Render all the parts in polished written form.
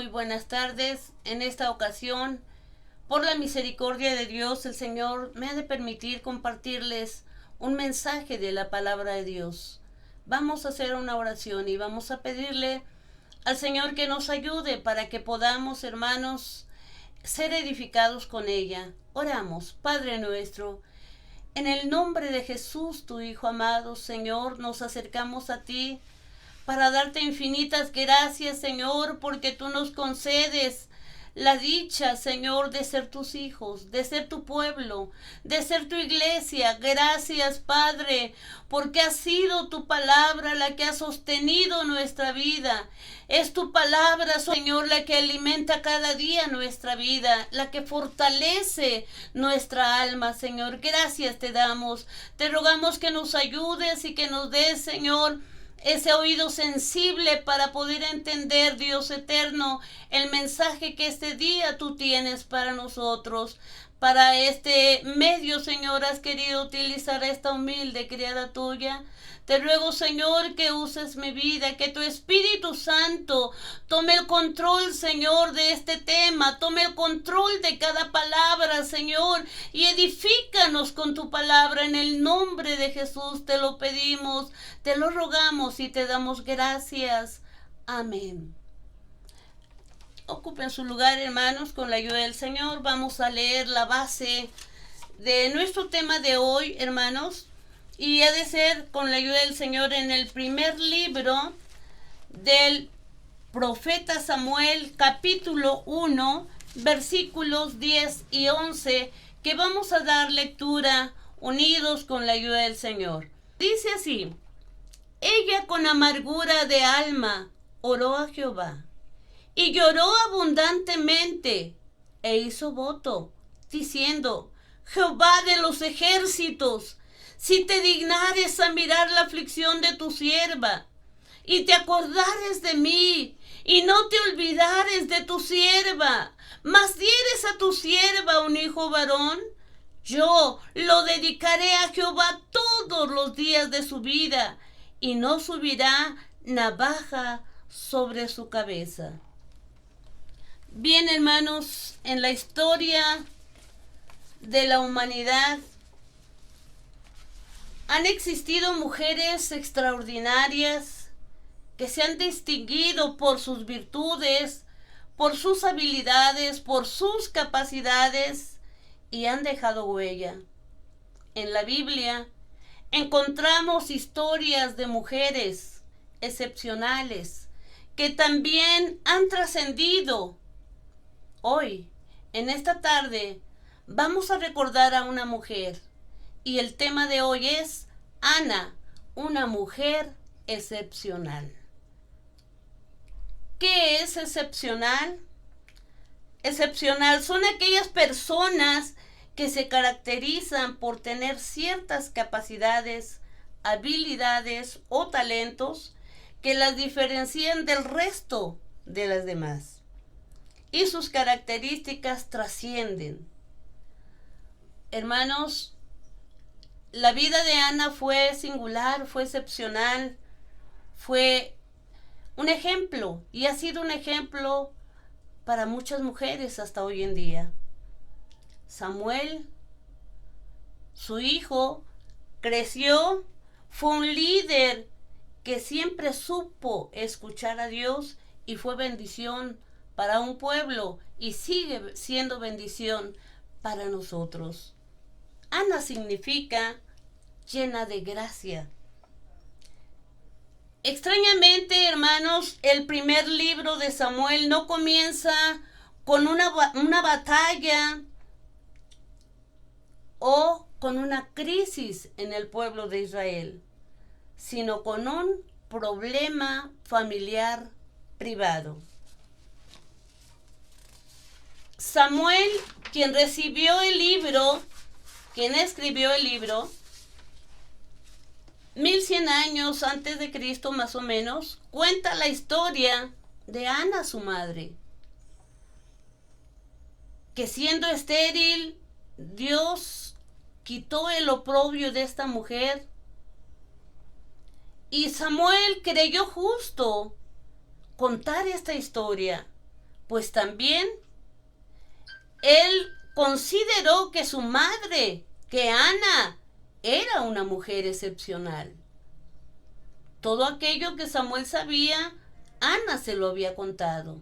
muy buenas tardes. En esta ocasión, por la misericordia de Dios, el Señor me ha de permitir compartirles un mensaje de la palabra de Dios. Vamos a hacer una oración y vamos a pedirle al Señor que nos ayude para que podamos, hermanos, ser edificados con ella. Oramos. Padre nuestro, en el nombre de Jesús, tu Hijo amado, Señor, nos acercamos a ti para darte infinitas gracias, Señor, porque tú nos concedes la dicha, Señor, de ser tus hijos, de ser tu pueblo, de ser tu iglesia. Gracias, Padre, porque ha sido tu palabra la que ha sostenido nuestra vida. Es tu palabra, Señor, la que alimenta cada día nuestra vida, la que fortalece nuestra alma, Señor. Gracias te damos. Te rogamos que nos ayudes y que nos des, Señor, ese oído sensible para poder entender, Dios eterno, el mensaje que este día tú tienes para nosotros. Para este medio, Señor, has querido utilizar a esta humilde criada tuya. Te ruego, Señor, que uses mi vida, que tu Espíritu Santo tome el control, Señor, de este tema, tome el control de cada palabra, Señor, y edifícanos con tu palabra. En el nombre de Jesús te lo pedimos, te lo rogamos y te damos gracias. Amén. Ocupen su lugar, hermanos, con la ayuda del Señor. Vamos a leer la base de nuestro tema de hoy, hermanos. Y ha de ser con la ayuda del Señor en el primer libro del profeta Samuel, capítulo 1, versículos 10 y 11, que vamos a dar lectura unidos con la ayuda del Señor. Dice así: ella con amargura de alma oró a Jehová, y lloró abundantemente, e hizo voto, diciendo: Jehová de los ejércitos, si te dignares a mirar la aflicción de tu sierva, y te acordares de mí, y no te olvidares de tu sierva, mas dieres a tu sierva un hijo varón, yo lo dedicaré a Jehová todos los días de su vida, y no subirá navaja sobre su cabeza. Bien, hermanos, en la historia de la humanidad han existido mujeres extraordinarias que se han distinguido por sus virtudes, por sus habilidades, por sus capacidades, y han dejado huella. En la Biblia encontramos historias de mujeres excepcionales que también han trascendido. Hoy, en esta tarde, vamos a recordar a una mujer, y el tema de hoy es Ana, una mujer excepcional. ¿Qué es excepcional? Excepcional son aquellas personas que se caracterizan por tener ciertas capacidades, habilidades o talentos que las diferencian del resto de las demás. Y sus características trascienden. Hermanos, la vida de Ana fue singular, fue excepcional, fue un ejemplo, y ha sido un ejemplo para muchas mujeres hasta hoy en día. Samuel, su hijo, creció, fue un líder que siempre supo escuchar a Dios y fue bendición para un pueblo y sigue siendo bendición para nosotros. Ana significa llena de gracia. Extrañamente, hermanos, el primer libro de Samuel no comienza con una batalla o con una crisis en el pueblo de Israel, sino con un problema familiar privado. Samuel, quien escribió el libro, 1100 años antes de Cristo más o menos, cuenta la historia de Ana, su madre, que siendo estéril, Dios quitó el oprobio de esta mujer, y Samuel creyó justo contar esta historia, pues también él consideró que su madre, que Ana, era una mujer excepcional. Todo aquello que Samuel sabía, Ana se lo había contado.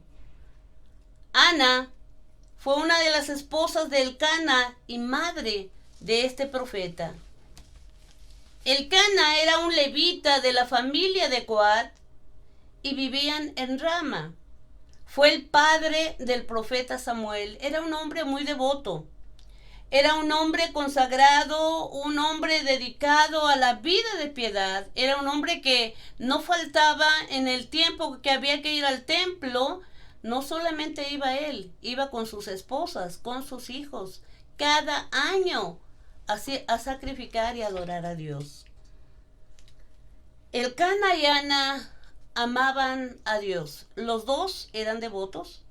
Ana fue una de las esposas de Elcana y madre de este profeta. Elcana era un levita de la familia de Coat y vivían en Rama. Fue el padre del profeta Samuel. Era un hombre muy devoto. Era un hombre consagrado, un hombre dedicado a la vida de piedad. Era un hombre que no faltaba en el tiempo que había que ir al templo. No solamente iba él, iba con sus esposas, con sus hijos, cada año a sacrificar y adorar a Dios. Elcana y Ana amaban a Dios. Los dos eran devotos.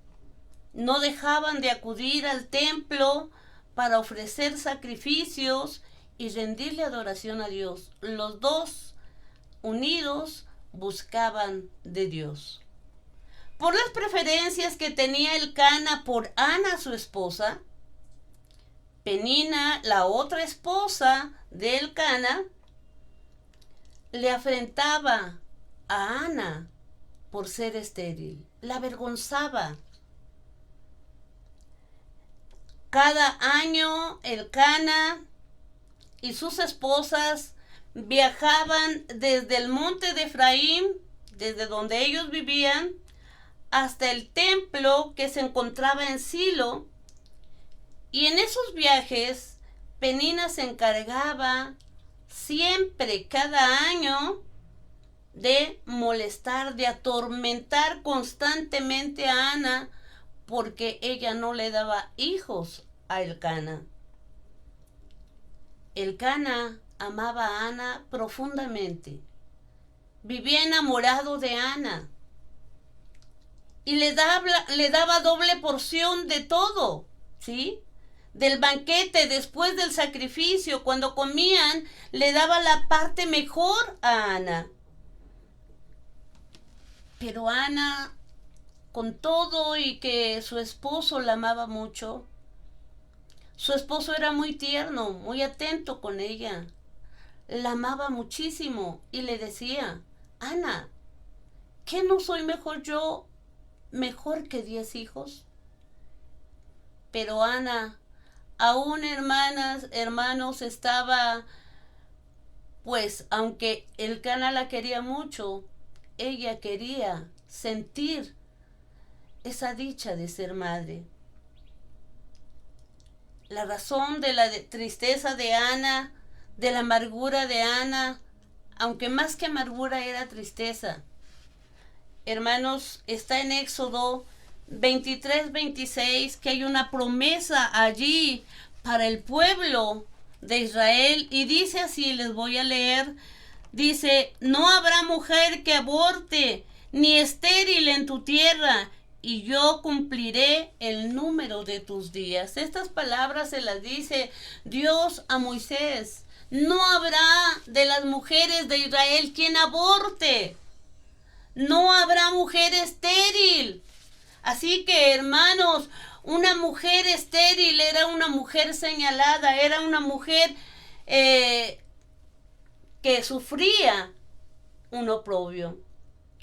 No dejaban de acudir al templo para ofrecer sacrificios y rendirle adoración a Dios. Los dos, unidos, buscaban de Dios. Por las preferencias que tenía Elcana por Ana, su esposa, Penina, la otra esposa de Elcana, le afrentaba a Ana por ser estéril, la avergonzaba. Cada año Elcana y sus esposas viajaban desde el monte de Efraín, desde donde ellos vivían, hasta el templo que se encontraba en Silo. Y en esos viajes, Penina se encargaba siempre, cada año, de molestar, de atormentar constantemente a Ana, porque ella no le daba hijos a Elcana. Elcana amaba a Ana profundamente. Vivía enamorado de Ana. Y le daba doble porción de todo, ¿sí? Del banquete, después del sacrificio, cuando comían, le daba la parte mejor a Ana. Pero Ana, con todo y que su esposo la amaba mucho, su esposo era muy tierno, muy atento con ella. La amaba muchísimo y le decía: Ana, ¿qué no soy mejor yo, mejor que 10 hijos? Pero Ana, aún hermanos, estaba, pues, aunque Elcana la quería mucho, ella quería sentir esa dicha de ser madre. La razón de la tristeza de Ana, de la amargura de Ana, aunque más que amargura era tristeza. Hermanos, está en Éxodo 23-26 que hay una promesa allí para el pueblo de Israel, y dice así, les voy a leer, dice: no habrá mujer que aborte ni estéril en tu tierra, y yo cumpliré el número de tus días. Estas palabras se las dice Dios a Moisés. No habrá de las mujeres de Israel quien aborte. No habrá mujer estéril. Así que, hermanos, una mujer estéril era una mujer señalada, era una mujer que sufría un oprobio.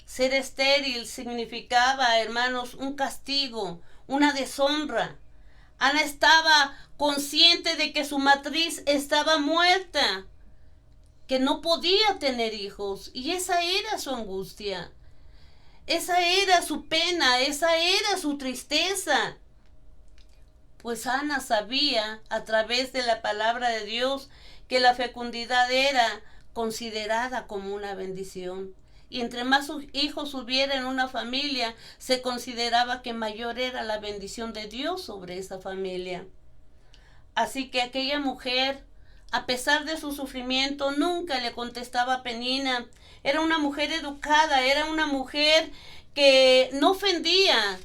Ser estéril significaba, hermanos, un castigo, una deshonra. Ana estaba consciente de que su matriz estaba muerta, que no podía tener hijos, y esa era su angustia. Esa era su pena, esa era su tristeza. Pues Ana sabía, a través de la palabra de Dios, que la fecundidad era considerada como una bendición. Y entre más hijos hubiera en una familia, se consideraba que mayor era la bendición de Dios sobre esa familia. Así que aquella mujer, a pesar de su sufrimiento, nunca le contestaba a Penina. Era una mujer educada, era una mujer que no ofendía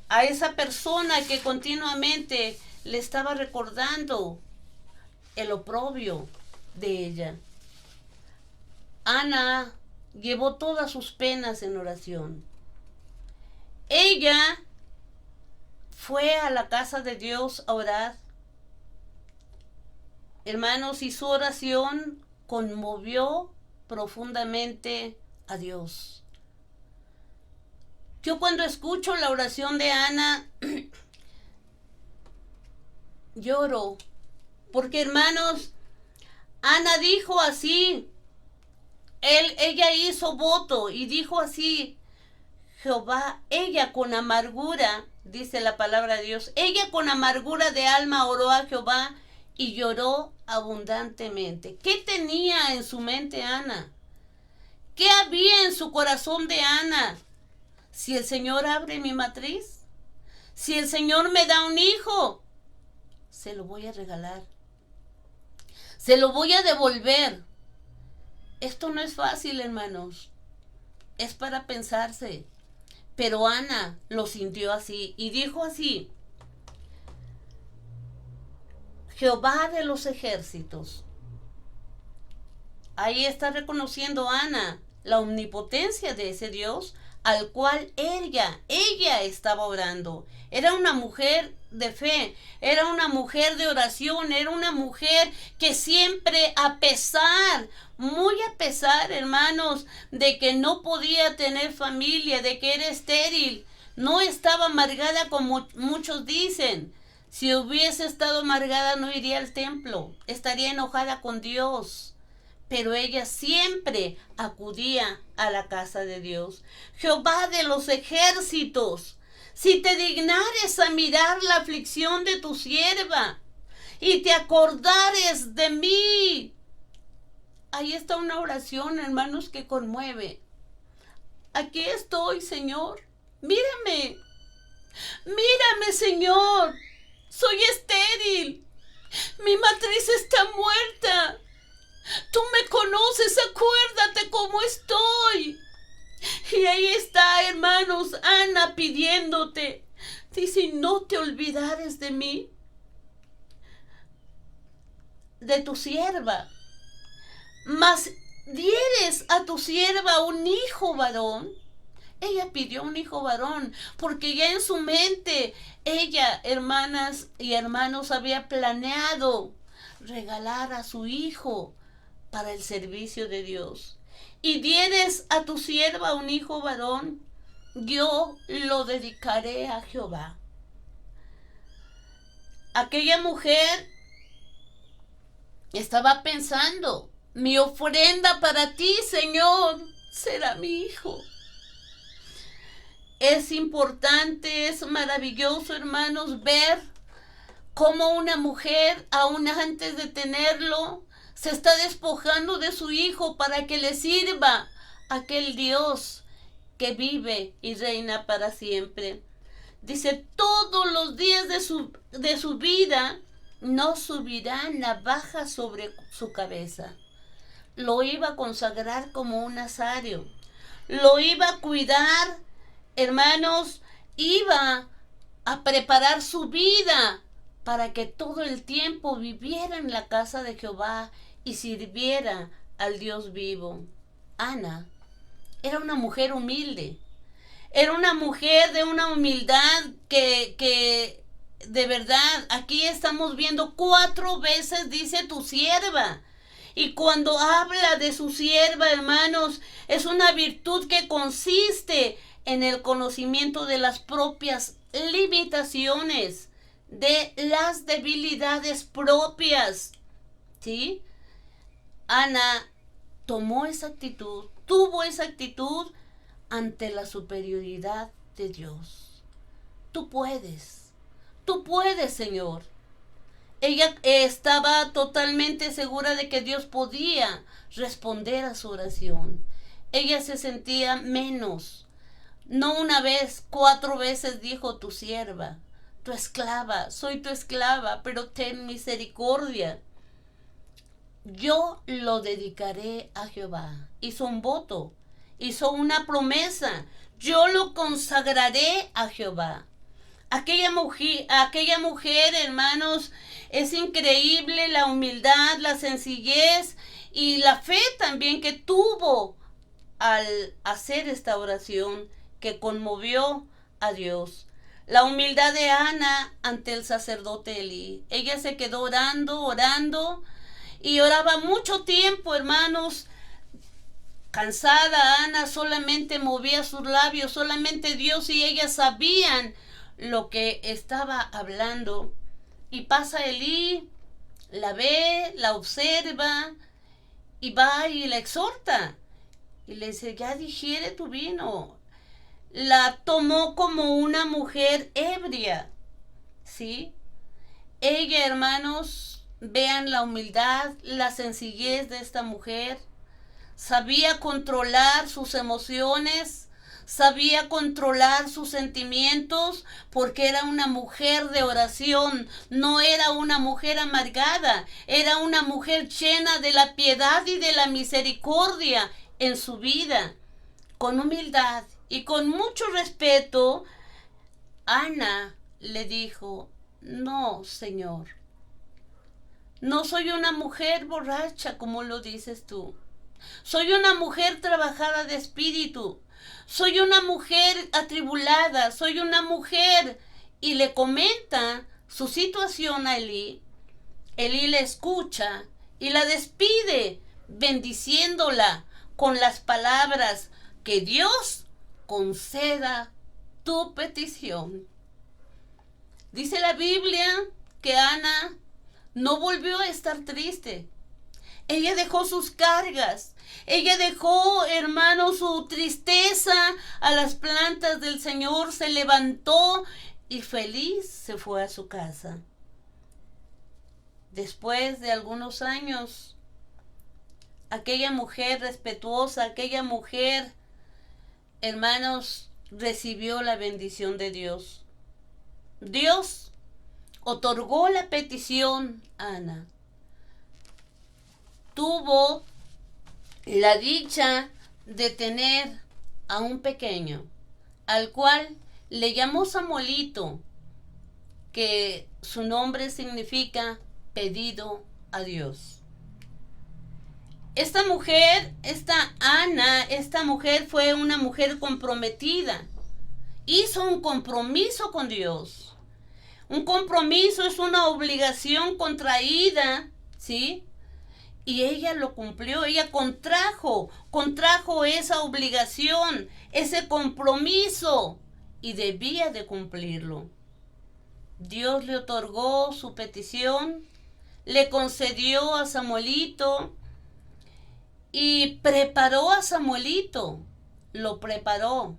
a esa persona que continuamente le estaba recordando el oprobio de ella. Ana llevó todas sus penas en oración. Ella fue a la casa de Dios a orar. Hermanos, y su oración conmovió profundamente a Dios. Yo cuando escucho la oración de Ana, lloro, porque hermanos, Ana dijo así, ella hizo voto y dijo así, Jehová, ella con amargura, dice la palabra de Dios, ella con amargura de alma oró a Jehová y lloró abundantemente. ¿Qué tenía en su mente Ana? ¿Qué había en su corazón de Ana? Si el Señor abre mi matriz, si el Señor me da un hijo, se lo voy a regalar, se lo voy a devolver. Esto no es fácil, hermanos, es para pensarse. Pero Ana lo sintió así y dijo así, Jehová de los ejércitos. Ahí está reconociendo Ana la omnipotencia de ese Dios al cual ella estaba orando. Era una mujer de fe, era una mujer de oración, era una mujer que siempre, muy a pesar, hermanos, de que no podía tener familia, de que era estéril, no estaba amargada como muchos dicen. Si hubiese estado amargada no iría al templo, estaría enojada con Dios. Pero ella siempre acudía a la casa de Dios. Jehová de los ejércitos, si te dignares a mirar la aflicción de tu sierva y te acordares de mí. Ahí está una oración, hermanos, que conmueve. Aquí estoy, Señor. Mírame. Mírame, Señor. Soy estéril. Mi matriz está muerta. Tú me conoces, acuérdate cómo estoy. Y ahí está, hermanos, Ana pidiéndote. Dice, no te olvidares de mí, de tu sierva, mas dieres a tu sierva un hijo varón. Ella pidió un hijo varón, porque ya en su mente, ella, hermanas y hermanos, había planeado regalar a su hijo para el servicio de Dios. Y dieres a tu sierva un hijo varón, yo lo dedicaré a Jehová. Aquella mujer estaba pensando, mi ofrenda para ti, Señor, será mi hijo. Es importante, es maravilloso, hermanos, ver cómo una mujer, aún antes de tenerlo, se está despojando de su hijo para que le sirva a aquel Dios que vive y reina para siempre. Dice, todos los días de su vida no subirá navaja sobre su cabeza. Lo iba a consagrar como un nazario. Lo iba a cuidar, hermanos, iba a preparar su vida para que todo el tiempo viviera en la casa de Jehová y sirviera al Dios vivo. Ana era una mujer humilde. Era una mujer de una humildad que de verdad, aquí estamos viendo 4 veces dice tu sierva. Y cuando habla de su sierva, hermanos, es una virtud que consiste en el conocimiento de las propias limitaciones, de las debilidades propias. ¿Sí? Ana tomó esa actitud, tuvo esa actitud ante la superioridad de Dios. Tú puedes, Señor. Ella estaba totalmente segura de que Dios podía responder a su oración. Ella se sentía menos. No una vez, 4 veces dijo tu sierva, tu esclava, soy tu esclava, pero ten misericordia. Yo lo dedicaré a Jehová. Hizo un voto, hizo una promesa. Yo lo consagraré a Jehová. Aquella mujer, hermanos, es increíble la humildad, la sencillez y la fe también que tuvo al hacer esta oración que conmovió a Dios. la humildad de Ana ante el sacerdote Elí. Ella se quedó orando, orando, y oraba mucho tiempo, hermanos. Cansada, Ana solamente movía sus labios, solamente Dios y ella sabían lo que estaba hablando. Y pasa Elí, la ve, la observa, y va y la exhorta. Y le dice, ya digiere tu vino. La tomó como una mujer ebria, ¿sí? Ella, hermanos, vean la humildad, la sencillez de esta mujer. Sabía controlar sus emociones, sabía controlar sus sentimientos, porque era una mujer de oración, no era una mujer amargada, era una mujer llena de la piedad y de la misericordia en su vida. Con humildad y con mucho respeto, Ana le dijo, no, Señor, no soy una mujer borracha como lo dices tú. Soy una mujer trabajada de espíritu. Soy una mujer atribulada. Soy una mujer. Y le comenta su situación a Elí. Elí le escucha y la despide, bendiciéndola con las palabras: que Dios conceda tu petición. Dice la Biblia que Ana no volvió a estar triste. Ella dejó sus cargas. Ella dejó, hermano, su tristeza a las plantas del Señor. Se levantó y feliz se fue a su casa. Después de algunos años, aquella mujer respetuosa, aquella mujer, hermanos, recibió la bendición de Dios. Dios otorgó la petición a Ana. Tuvo la dicha de tener a un pequeño, al cual le llamó Samuelito, que su nombre significa pedido a Dios. Esta mujer, esta Ana, esta mujer fue una mujer comprometida. Hizo un compromiso con Dios. Un compromiso es una obligación contraída, ¿sí? Y ella lo cumplió, ella contrajo esa obligación, ese compromiso, y debía de cumplirlo. Dios le otorgó su petición, le concedió a Samuelito y preparó a Samuelito, lo preparó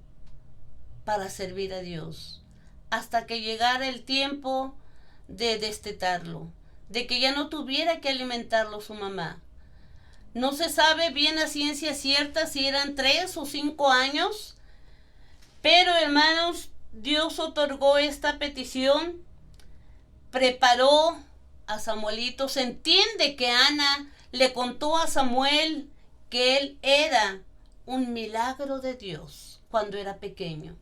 para servir a Dios, hasta que llegara el tiempo de destetarlo, de que ya no tuviera que alimentarlo su mamá. No se sabe bien a ciencia cierta si eran 3 o 5 años, pero hermanos, Dios otorgó esta petición, preparó a Samuelito. Se entiende que Ana le contó a Samuel que él era un milagro de Dios cuando era pequeño,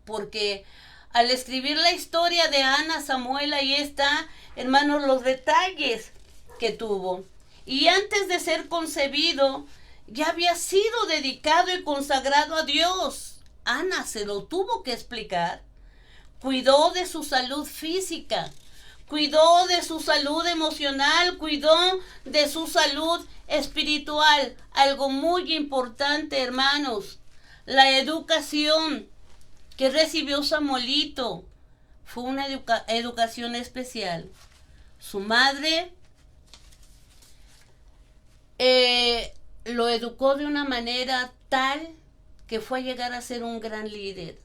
porque al escribir la historia de Ana, Samuel, ahí está, hermanos, los detalles que tuvo. Y antes de ser concebido, ya había sido dedicado y consagrado a Dios. Ana se lo tuvo que explicar. Cuidó de su salud física, cuidó de su salud emocional, cuidó de su salud espiritual. Algo muy importante, hermanos, la educación que recibió Samuelito fue una educación especial. Su madre lo educó de una manera tal que fue a llegar a ser un gran líder.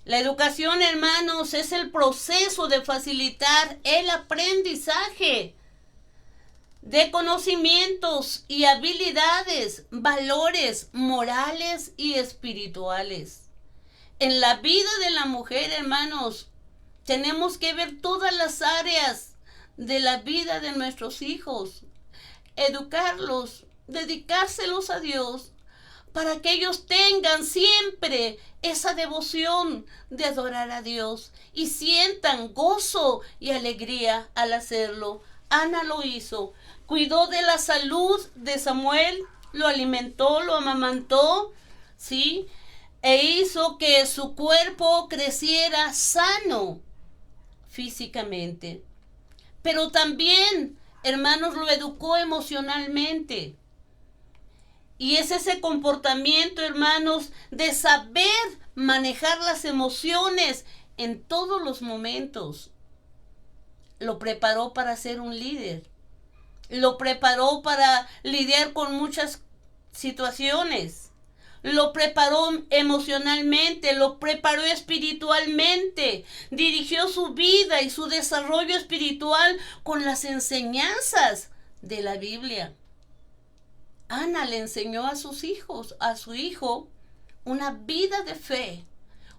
La educación, hermanos, es el proceso de facilitar el aprendizaje de conocimientos y habilidades, valores morales y espirituales. En la vida de la mujer, hermanos, tenemos que ver todas las áreas de la vida de nuestros hijos, educarlos, dedicárselos a Dios, para que ellos tengan siempre esa devoción de adorar a Dios y sientan gozo y alegría al hacerlo. Ana lo hizo, cuidó de la salud de Samuel, lo alimentó, lo amamantó, ¿sí? e hizo que su cuerpo creciera sano físicamente. Pero también, hermanos, lo educó emocionalmente. Y es ese comportamiento, hermanos, de saber manejar las emociones en todos los momentos. Lo preparó para ser un líder. Lo preparó para lidiar con muchas situaciones. Lo preparó emocionalmente, lo preparó espiritualmente. Dirigió su vida y su desarrollo espiritual con las enseñanzas de la Biblia. Ana le enseñó a sus hijos, a su hijo, una vida de fe,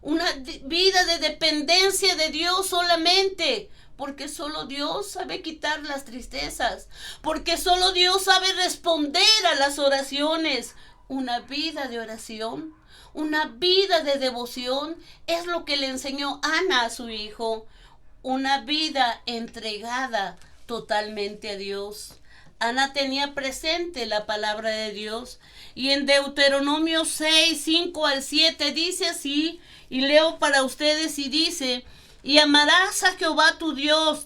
una vida de dependencia de Dios solamente, porque solo Dios sabe quitar las tristezas, porque solo Dios sabe responder a las oraciones. Una vida de oración, una vida de devoción, es lo que le enseñó Ana a su hijo, una vida entregada totalmente a Dios. Ana tenía presente la palabra de Dios, y en Deuteronomio 6, 5 al 7 dice así, y leo para ustedes y dice: y amarás a Jehová tu Dios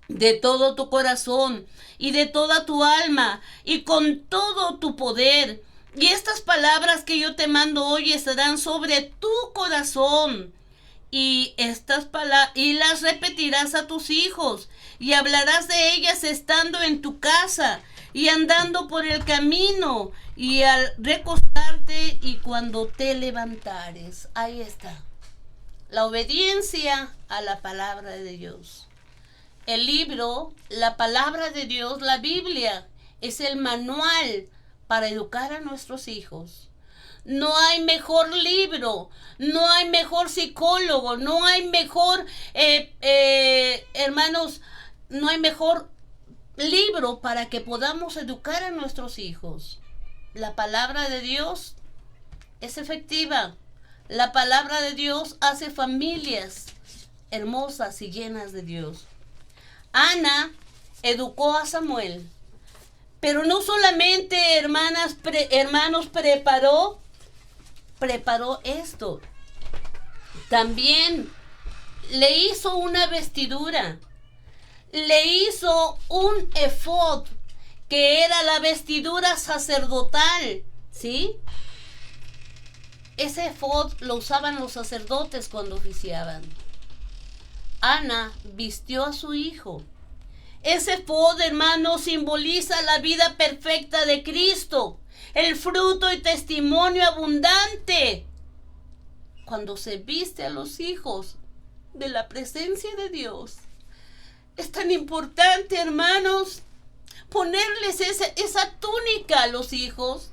de todo tu corazón y de toda tu alma y con todo tu poder. Y estas palabras que yo te mando hoy estarán sobre tu corazón. Y y las repetirás a tus hijos, y hablarás de ellas estando en tu casa, y andando por el camino, y al recostarte, y cuando te levantares. Ahí está. La obediencia a la palabra de Dios. El libro, la palabra de Dios, la Biblia, es el manual para educar a nuestros hijos. No hay mejor libro, no hay mejor psicólogo, no hay mejor, hermanos, no hay mejor libro para que podamos educar a nuestros hijos. La palabra de Dios es efectiva. La palabra de Dios hace familias hermosas y llenas de Dios. Ana educó a Samuel, pero no solamente, hermanos, preparó esto. También le hizo una vestidura, le hizo un efod, que era la vestidura sacerdotal, ¿sí? Ese efod lo usaban los sacerdotes cuando oficiaban. Ana vistió a su hijo. Ese efod, hermano, simboliza la vida perfecta de Cristo, el fruto y testimonio abundante. Cuando se viste a los hijos de la presencia de Dios, es tan importante, hermanos, ponerles esa túnica a los hijos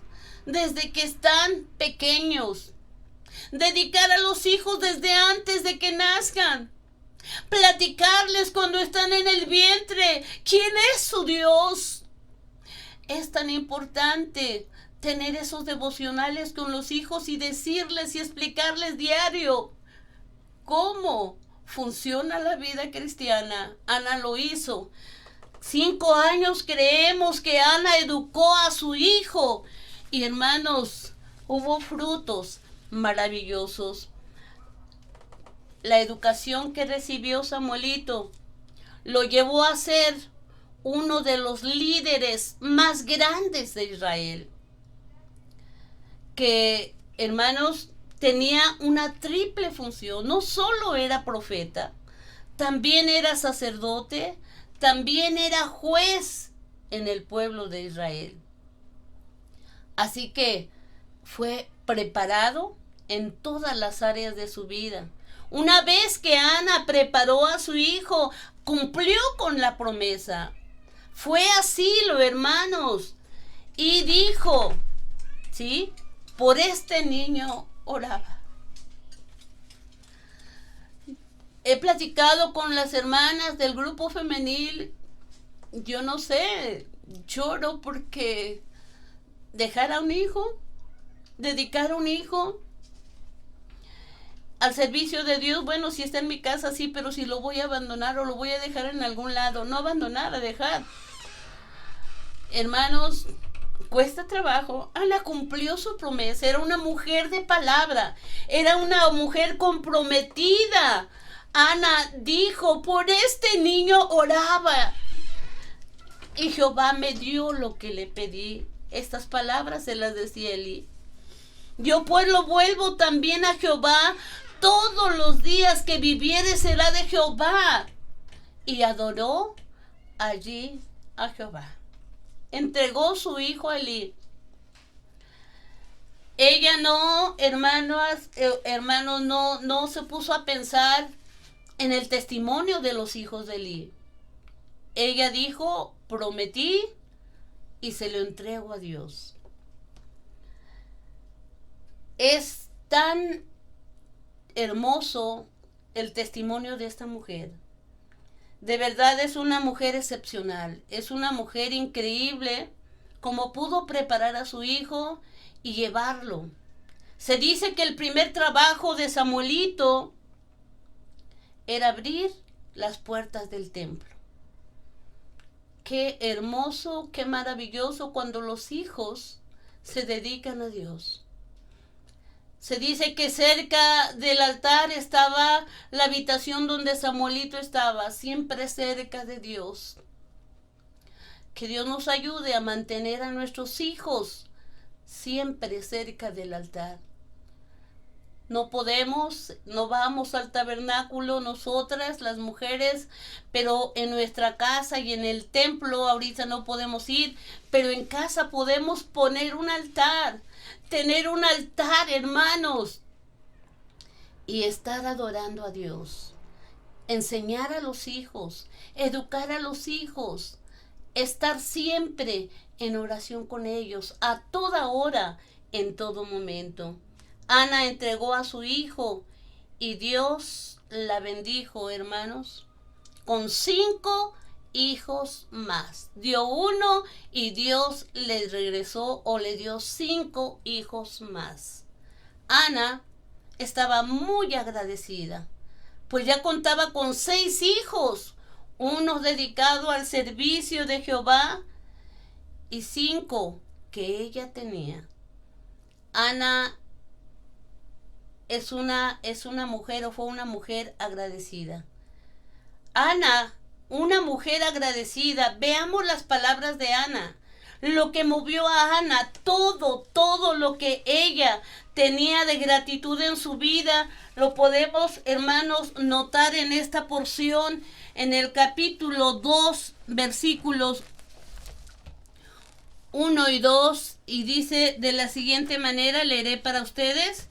desde que están pequeños. Dedicar a los hijos desde antes de que nazcan. Platicarles cuando están en el vientre quién es su Dios. Es tan importante tener esos devocionales con los hijos y decirles y explicarles diario cómo funciona la vida cristiana. Ana lo hizo. 5 años creemos que Ana educó a su hijo. Y hermanos, hubo frutos maravillosos. La educación que recibió Samuelito lo llevó a ser uno de los líderes más grandes de Israel. Que, hermanos, tenía una triple función. No solo era profeta, también era sacerdote, también era juez en el pueblo de Israel. Así que fue preparado en todas las áreas de su vida. Una vez que Ana preparó a su hijo, cumplió con la promesa. Fue asilo, hermanos. Y dijo, ¿sí? Por este niño oraba. He platicado con las hermanas del grupo femenil. Yo no sé, lloro porque dejar a un hijo, dedicar a un hijo al servicio de Dios. Bueno, si está en mi casa, sí, pero si lo voy a abandonar o lo voy a dejar en algún lado. No abandonar, a dejar. Hermanos, cuesta trabajo, Ana cumplió su promesa. Era una mujer de palabra, era una mujer comprometida. Ana dijo, por este niño oraba y Jehová me dio lo que le pedí. Estas palabras se las decía Elí. Yo pues lo vuelvo también a Jehová, todos los días que viviere será de Jehová. Y adoró allí a Jehová. Entregó su hijo a Elí. Ella no, hermanos, no se puso a pensar en el testimonio de los hijos de Elí. Ella dijo, prometí y se lo entrego a Dios. Es tan hermoso el testimonio de esta mujer. De verdad es una mujer excepcional, es una mujer increíble, como pudo preparar a su hijo y llevarlo. Se dice que el primer trabajo de Samuelito era abrir las puertas del templo. Qué hermoso, qué maravilloso cuando los hijos se dedican a Dios. Se dice que cerca del altar estaba la habitación donde Samuelito estaba, siempre cerca de Dios. Que Dios nos ayude a mantener a nuestros hijos siempre cerca del altar. No vamos al tabernáculo nosotras, las mujeres, pero en nuestra casa y en el templo ahorita no podemos ir, pero en casa podemos poner un altar. Tener un altar, hermanos, y estar adorando a Dios. Enseñar a los hijos, educar a los hijos, estar siempre en oración con ellos, a toda hora, en todo momento. Ana entregó a su hijo y Dios la bendijo, hermanos, con 5 hijos más. Dio 1 y Dios le regresó o le dio 5 hijos más. Ana estaba muy agradecida, pues ya contaba con 6 hijos, uno dedicado al servicio de Jehová y 5 que ella tenía. Ana es una mujer o fue una mujer agradecida. Ana, una mujer agradecida. Veamos las palabras de Ana. Lo que movió a Ana, todo lo que ella tenía de gratitud en su vida, lo podemos, hermanos, notar en esta porción, en el capítulo 2, versículos 1 y 2, y dice de la siguiente manera, leeré para ustedes.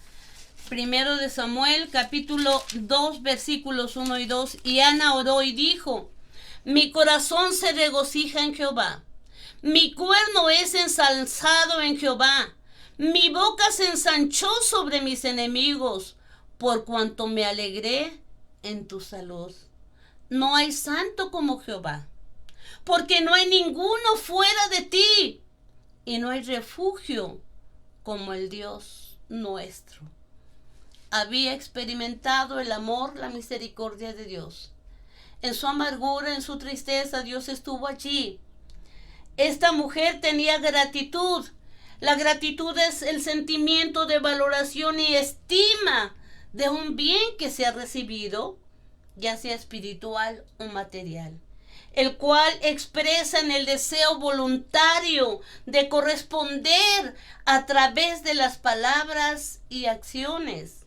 Primero de Samuel, capítulo 2, versículos 1 y 2. Y Ana oró y dijo, mi corazón se regocija en Jehová, mi cuerno es ensalzado en Jehová, mi boca se ensanchó sobre mis enemigos, por cuanto me alegré en tu salud. No hay santo como Jehová, porque no hay ninguno fuera de ti, y no hay refugio como el Dios nuestro. Había experimentado el amor, la misericordia de Dios. En su amargura, en su tristeza, Dios estuvo allí. Esta mujer tenía gratitud. La gratitud es el sentimiento de valoración y estima de un bien que se ha recibido, ya sea espiritual o material, el cual expresa en el deseo voluntario de corresponder a través de las palabras y acciones.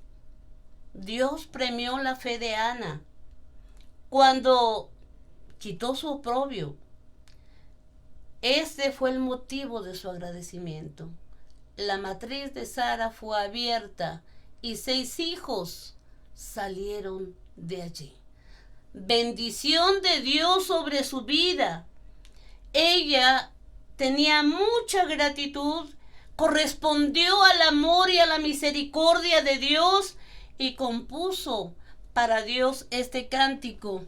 Dios premió la fe de Ana cuando quitó su oprobio. Este fue el motivo de su agradecimiento. La matriz de Sara fue abierta y 6 hijos salieron de allí. Bendición de Dios sobre su vida. Ella tenía mucha gratitud, correspondió al amor y a la misericordia de Dios y compuso para Dios este cántico,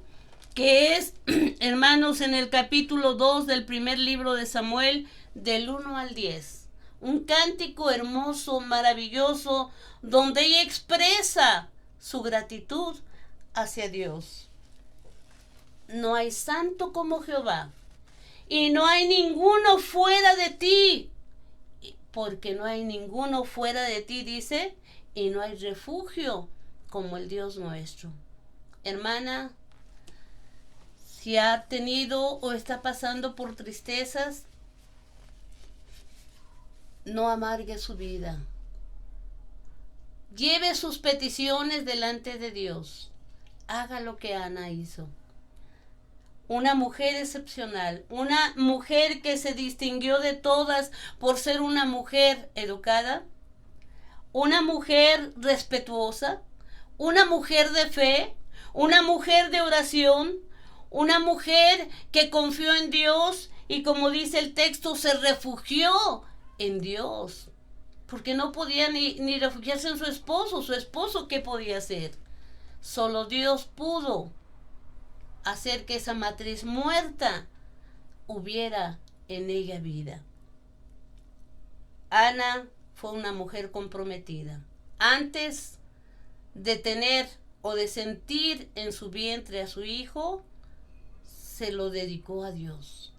que es, hermanos, en el capítulo 2 del primer libro de Samuel, del 1 al 10. Un cántico hermoso, maravilloso, donde ella expresa su gratitud hacia Dios. No hay santo como Jehová, y no hay ninguno fuera de ti. porque no hay ninguno fuera de ti, dice, y no hay refugio como el Dios nuestro. Hermana, si ha tenido o está pasando por tristezas, no amargue su vida. Lleve sus peticiones delante de Dios. Haga lo que Ana hizo. Una mujer excepcional, una mujer que se distinguió de todas por ser una mujer educada, una mujer respetuosa, una mujer de fe, una mujer de oración, una mujer que confió en Dios y, como dice el texto, se refugió en Dios, porque no podía ni refugiarse en su esposo, ¿qué podía hacer? Solo Dios pudo hacer que esa matriz muerta hubiera en ella vida. Ana fue una mujer comprometida. Antes de tener o de sentir en su vientre a su hijo, se lo dedicó a Dios.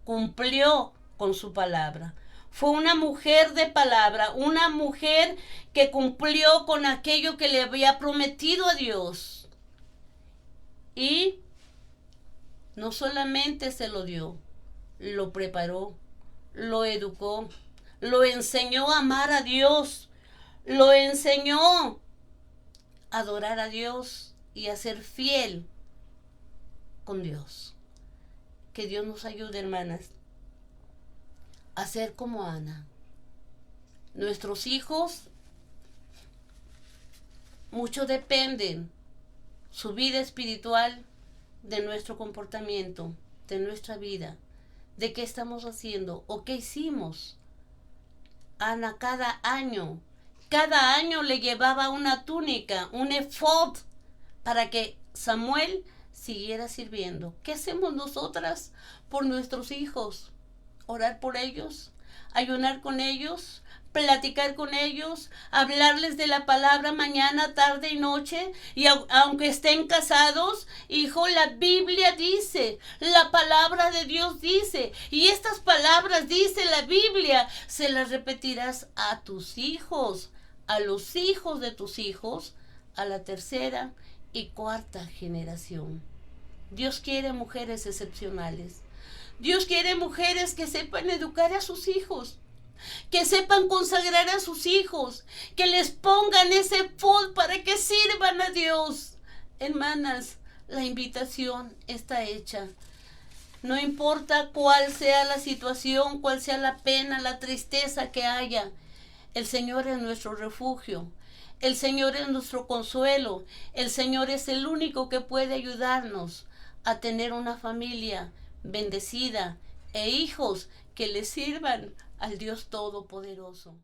Cumplió con su palabra. Fue una mujer de palabra, una mujer que cumplió con aquello que le había prometido a Dios. Y no solamente se lo dio, lo preparó, lo educó, lo enseñó a amar a Dios, lo enseñó a adorar a Dios y a ser fiel con Dios. Que Dios nos ayude, hermanas, a ser como Ana. Nuestros hijos mucho dependen, su vida espiritual, de nuestro comportamiento, de nuestra vida, de qué estamos haciendo o qué hicimos. Ana cada año le llevaba una túnica, un efod, para que Samuel siguiera sirviendo. ¿Qué hacemos nosotras por nuestros hijos? Orar por ellos, ayunar con ellos, platicar con ellos, hablarles de la palabra mañana, tarde y noche. Y aunque estén casados, hijo, la Biblia dice, la palabra de Dios dice, y estas palabras dice la Biblia, se las repetirás a tus hijos, a los hijos de tus hijos, a la tercera y cuarta generación. Dios quiere mujeres excepcionales. Dios quiere mujeres que sepan educar a sus hijos, que sepan consagrar a sus hijos, que les pongan ese efod para que sirvan a Dios. Hermanas, la invitación está hecha. No importa cuál sea la situación, cuál sea la pena, la tristeza que haya, el Señor es nuestro refugio. El Señor es nuestro consuelo. El Señor es el único que puede ayudarnos a tener una familia bendecida e hijos que le sirvan al Dios Todopoderoso.